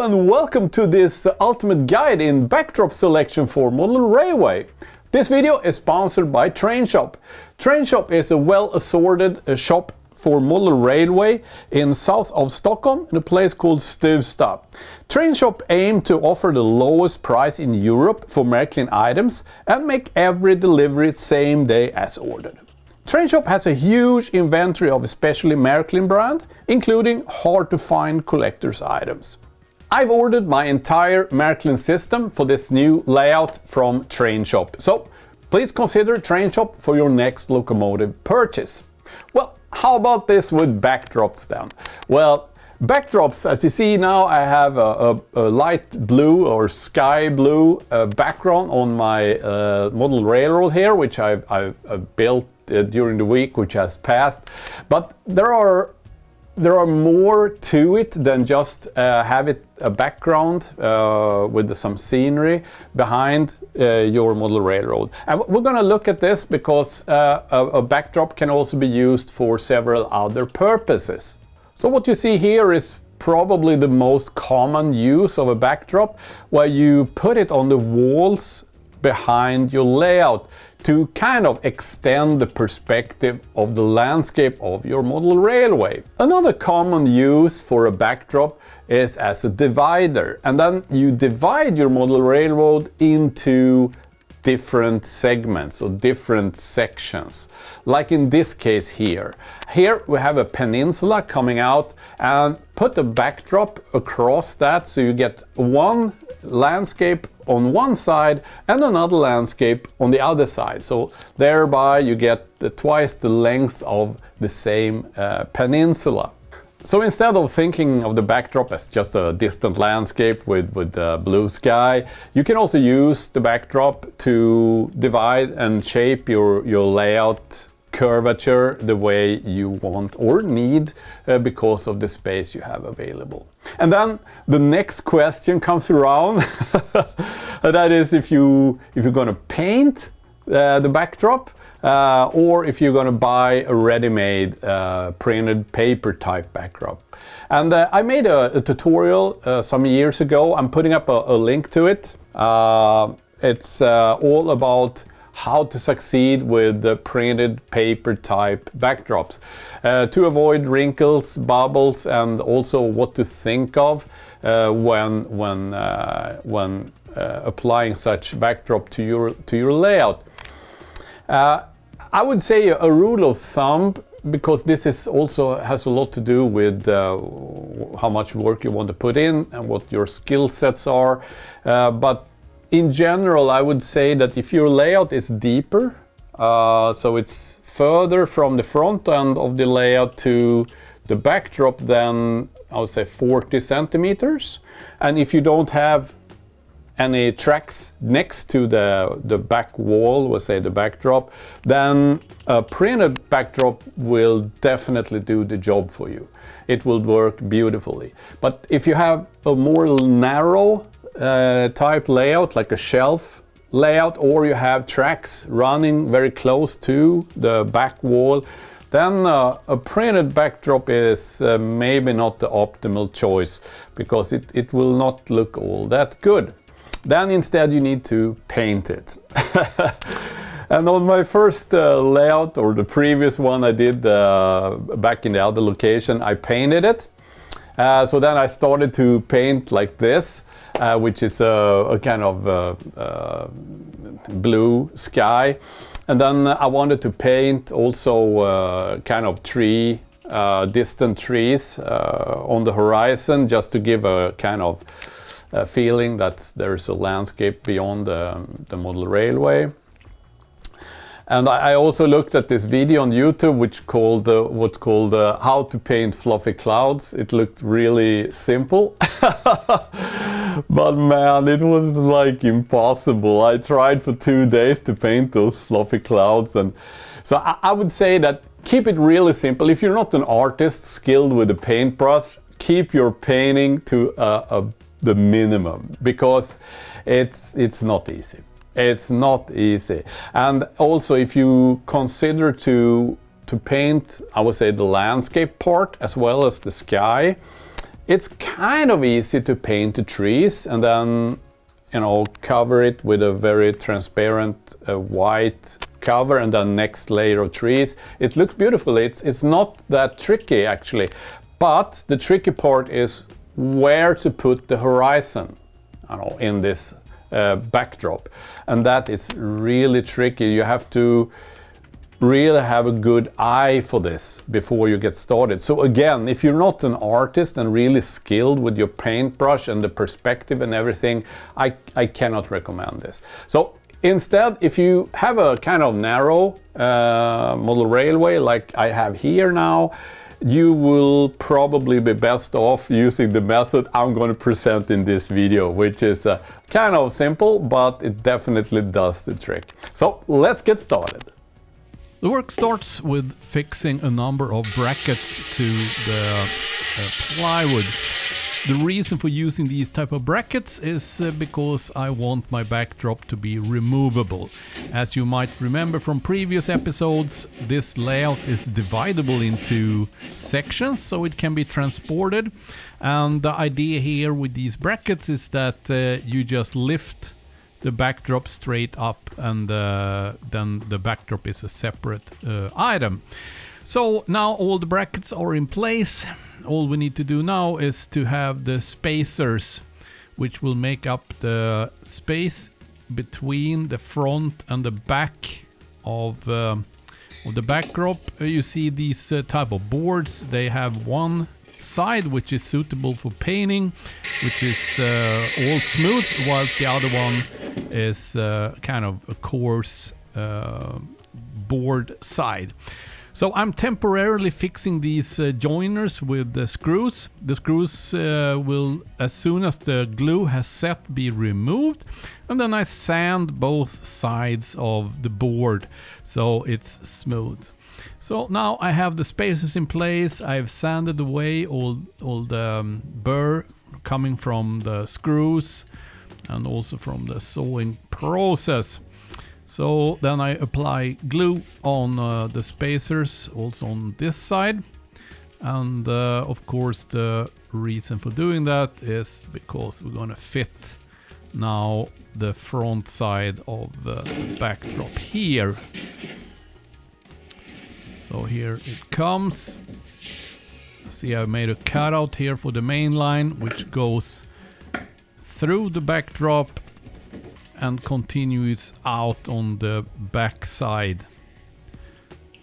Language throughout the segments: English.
and welcome to this ultimate guide in backdrop selection for model railway. This video is sponsored by TrainShop. TrainShop is a well-assorted shop for model railway in south of Stockholm in a place called Stuvsta. TrainShop aims to offer the lowest price in Europe for Marklin items and make every delivery same day as ordered. TrainShop has a huge inventory of especially Marklin brand, including hard-to-find collector's items. I've ordered my entire Marklin system for this new layout from TrainShop, so please consider TrainShop for your next locomotive purchase. Well, how about this with backdrops then? Well, backdrops, as you see now, I have a light blue or sky blue background on my model railroad here, which I've built during the week which has passed. But there are more to it than just have it a background with some scenery behind your model railroad. And we're going to look at this because a backdrop can also be used for several other purposes. So what you see here is probably the most common use of a backdrop, where you put it on the walls behind your layout to kind of extend the perspective of the landscape of your model railway. Another common use for a backdrop is as a divider, and then you divide your model railroad into different segments or different sections, like in this case here. Here we have a peninsula coming out, and put a backdrop across that so you get one landscape on one side and another landscape on the other side. So thereby you get twice the length of the same peninsula. So instead of thinking of the backdrop as just a distant landscape with blue sky, you can also use the backdrop to divide and shape your layout curvature the way you want or need because of the space you have available. And then the next question comes around, and that is if you're going to paint the backdrop or if you're going to buy a ready-made printed paper type backdrop. And I made a tutorial some years ago. I'm putting up a link to it. It's all about how to succeed with the printed paper type backdrops to avoid wrinkles, bubbles, and also what to think of when applying such backdrop to your layout. I would say a rule of thumb, because this is also has a lot to do with how much work you want to put in and what your skill sets are, but in general, I would say that if your layout is deeper, so it's further from the front end of the layout to the backdrop than, I would say, 40 centimeters. And if you don't have any tracks next to the back wall, we'll say the backdrop, then a printed backdrop will definitely do the job for you. It will work beautifully. But if you have a more narrow type layout, like a shelf layout, or you have tracks running very close to the back wall, then a printed backdrop is maybe not the optimal choice, because it will not look all that good. Then instead you need to paint it. And on my first layout, or the previous one I did back in the other location, I painted it. So then I started to paint like this, which is a kind of blue sky. And then I wanted to paint also kind of distant trees on the horizon, just to give a kind of feeling that there's a landscape beyond the model railway. And I also looked at this video on YouTube, which called what's called how to paint fluffy clouds. It looked really simple, but man, it was like impossible. I tried for 2 days to paint those fluffy clouds, and so I would say that keep it really simple. If you're not an artist skilled with a paintbrush, keep your painting to the minimum, because it's not easy. It's not easy. And also, if you consider to paint, I would say, the landscape part as well as the sky, It's kind of easy to paint the trees and then, you know, cover it with a very transparent white cover and then next layer of trees. It looks beautiful. It's not that tricky actually, but the tricky part is where to put the horizon, you know, in this backdrop, and that is really tricky. You have to really have a good eye for this before you get started. So again, if you're not an artist and really skilled with your paintbrush and the perspective and everything, I cannot recommend this. So instead, if you have a kind of narrow model railway like I have here now, you will probably be best off using the method I'm going to present in this video, which is kind of simple, but it definitely does the trick. So let's get started. The work starts with fixing a number of brackets to the plywood. The reason for using these type of brackets is because I want my backdrop to be removable. As you might remember from previous episodes, this layout is dividable into sections so it can be transported. And the idea here with these brackets is that you just lift the backdrop straight up, and then the backdrop is a separate item. So now all the brackets are in place. All we need to do now is to have the spacers, which will make up the space between the front and the back of the backdrop. You see these type of boards. They have one side which is suitable for painting, which is all smooth, whilst the other one is kind of a coarse board side. So I'm temporarily fixing these joiners with the screws. The screws will, as soon as the glue has set, be removed, and then I sand both sides of the board so it's smooth. So now I have the spacers in place. I've sanded away all the burr coming from the screws and also from the sewing process. So then I apply glue on the spacers, also on this side. And of course the reason for doing that is because we're gonna fit now the front side of the backdrop here. So here it comes. See, I made a cutout here for the main line, which goes through the backdrop and continues out on the back side.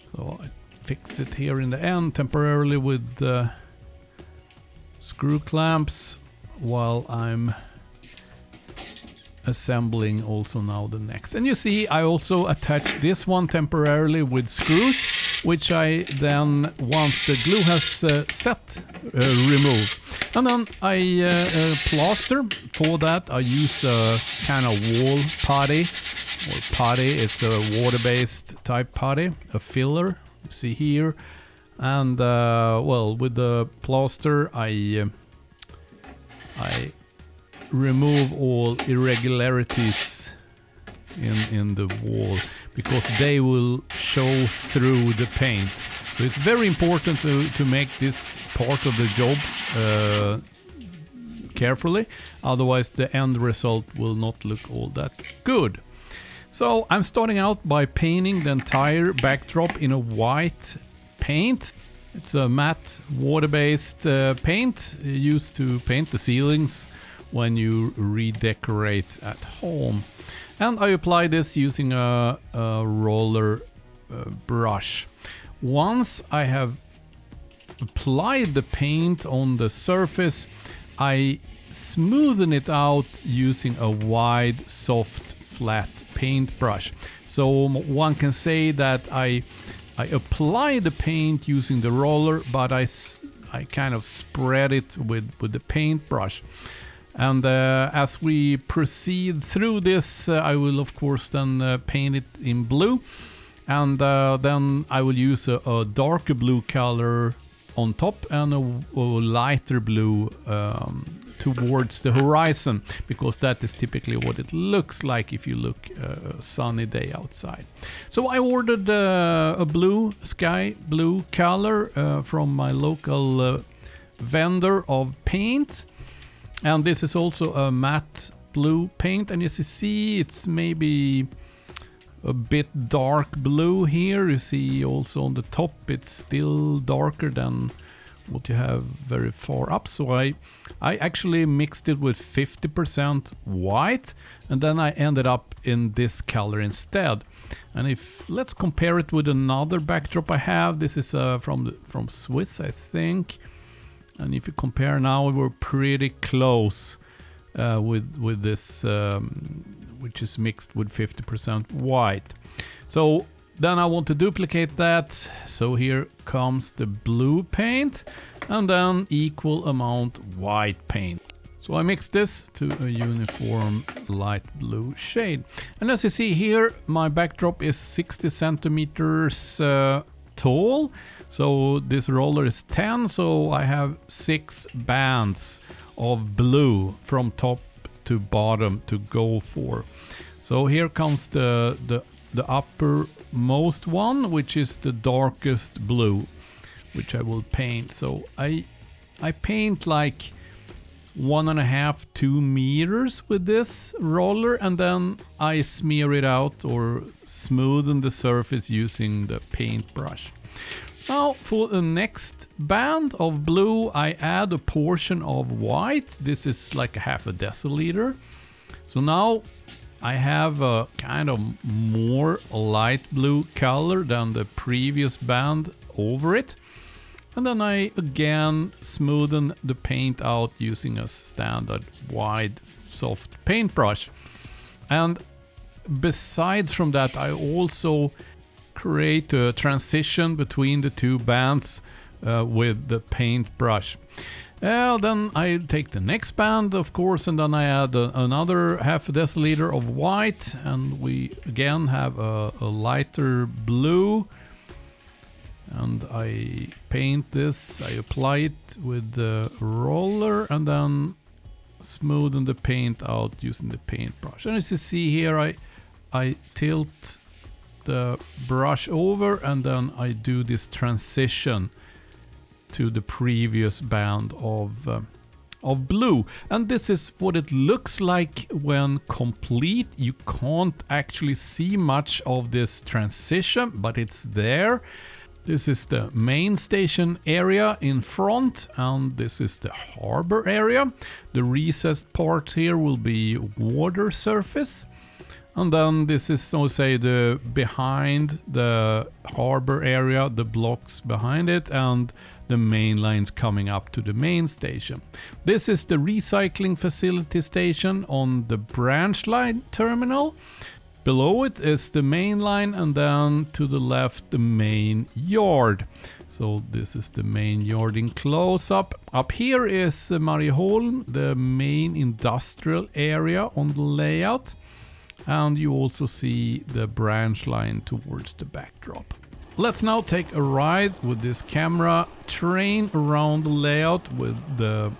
So I fix it here in the end temporarily with the screw clamps while I'm assembling also now the next. And you see I also attach this one temporarily with screws, which I then, once the glue has set, remove. And then I plaster. For that I use a kind of wall putty, or putty. It's a water-based type putty, a filler, you see here. And well, with the plaster I remove all irregularities in the wall, because they will show through the paint. So it's very important to make this part of the job carefully, otherwise the end result will not look all that good. So I'm starting out by painting the entire backdrop in a white paint. It's a matte water-based paint used to paint the ceilings when you redecorate at home. And I apply this using a roller brush. Once I have applied the paint on the surface, I smoothen it out using a wide, soft, flat paintbrush. So one can say that I apply the paint using the roller, but I kind of spread it with the paintbrush. And as we proceed through this, I will of course then paint it in blue, and then I will use a darker blue color on top and a lighter blue towards the horizon, because that is typically what it looks like if you look a sunny day outside. So I ordered a blue, sky blue color from my local vendor of paint, and this is also a matte blue paint, and as you see it's maybe a bit dark blue here. You see also on the top it's still darker than what you have very far up, so I actually mixed it with 50% white, and then I ended up in this color instead. And if let's compare it with another backdrop I have. This is from Swiss, I think, and if you compare now, we're pretty close with this which is mixed with 50% white. So then I want to duplicate that, so here comes the blue paint and then equal amount white paint. So I mix this to a uniform light blue shade. And as you see here, my backdrop is 60 centimeters tall. So this roller is 10, so I have 6 bands of blue from top to bottom to go for. So here comes the uppermost one, which is the darkest blue, which I will paint. So I paint like 1.5–2 meters with this roller, and then I smear it out or smoothen the surface using the paintbrush. Now for the next band of blue, I add a portion of white. This is like 1/2 deciliter. So now I have a kind of more light blue color than the previous band over it. And then I again smoothen the paint out using a standard wide soft paintbrush. And besides from that, I also create a transition between the two bands with the paintbrush. Then I take the next band, of course, and then I add another 1/2 deciliter of white, and we again have a lighter blue. And I paint this, I apply it with the roller and then smoothen the paint out using the paintbrush. And as you see here, I tilt the brush over and then I do this transition to the previous band of blue. And this is what it looks like when complete. You can't actually see much of this transition, but it's there. This is the main station area in front, and this is the harbor area. The recessed part here will be water surface. And then this is, so say, the behind the harbor area, the blocks behind it, and the main lines coming up to the main station. This is the recycling facility station on the branch line terminal. Below it is the main line, and then to the left the main yard. So this is the main yard in close-up. Up here is Marieholm, the main industrial area on the layout. And you also see the branch line towards the backdrop. Let's now take a ride with this camera train around the layout with the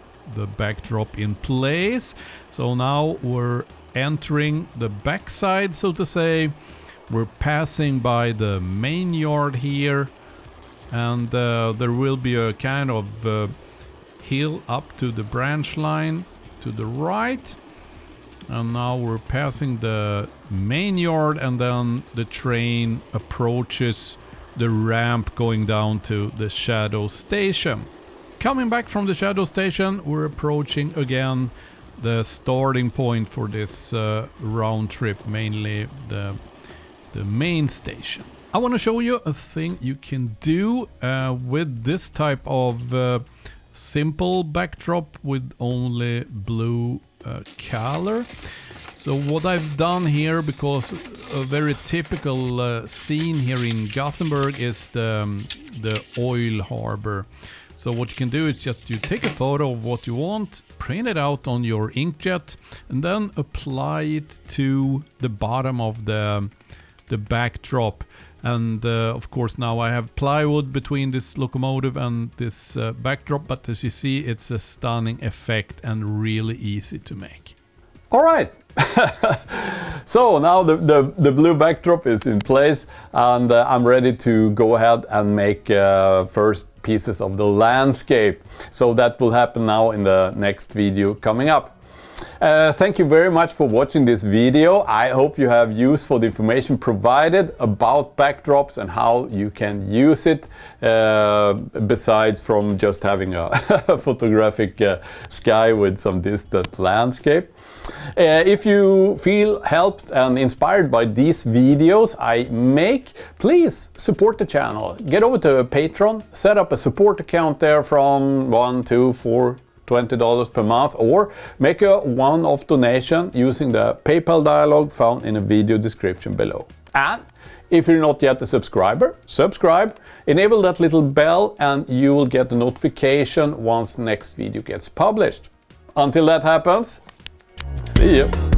backdrop in place. So now we're entering the backside, so to say. We're passing by the main yard here, and there will be a kind of hill up to the branch line to the right. And now we're passing the main yard, and then the train approaches the ramp going down to the shadow station. Coming back from the shadow station, we're approaching again the starting point for this round trip, mainly the main station. I want to show you a thing you can do with this type of simple backdrop with only blue color. So what I've done here, because a very typical scene here in Gothenburg is the oil harbor. So what you can do is just you take a photo of what you want, print it out on your inkjet, and then apply it to the bottom of the backdrop. And of course now I have plywood between this locomotive and this backdrop, but as you see, it's a stunning effect and really easy to make. All right. So now the blue backdrop is in place, and I'm ready to go ahead and make first pieces of the landscape. So that will happen now in the next video coming up. Thank you very much for watching this video. I hope you have use for the information provided about backdrops and how you can use it, besides from just having a photographic sky with some distant landscape. If you feel helped and inspired by these videos I make, please support the channel. Get over to Patreon, set up a support account there from $1, $2, $4, $20 per month, or make a one-off donation using the PayPal dialog found in the video description below. And if you're not yet a subscriber, subscribe, enable that little bell, and you will get a notification once the next video gets published. Until that happens, see you!